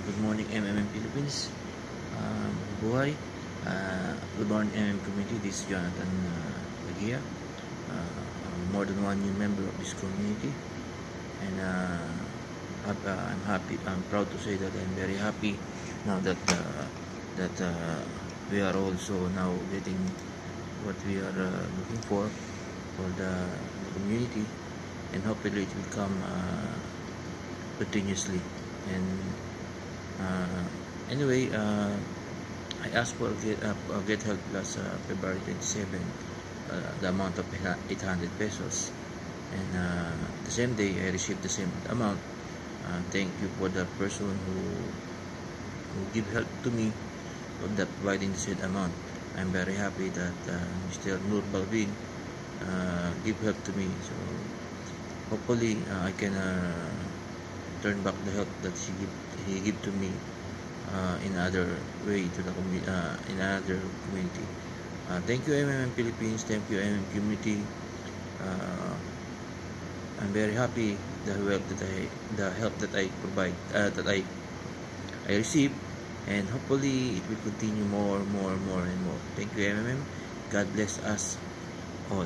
Good morning MMM Philippines. Buhay. Good morning MMM community. This is Jonathan Lagia. I'm more than 1 year member of this community, and I'm happy. I'm proud to say that I'm very happy now that we are also now getting what we are looking for the community, and hopefully it will come continuously. And anyway, I asked for Get Help Plus February 27, the amount of 800 pesos, and the same day I received the same amount. Thank you for the person who give help to me for that providing the said amount. I'm very happy that Mr. Nur Balvin give help to me. So hopefully I can turn back the help that he give to me in other way to the in another community. Thank you MMM Philippines. Thank you MMM community. I'm very happy the help that I provide, that I receive, and hopefully it will continue more and more. Thank you MMM. God bless us all.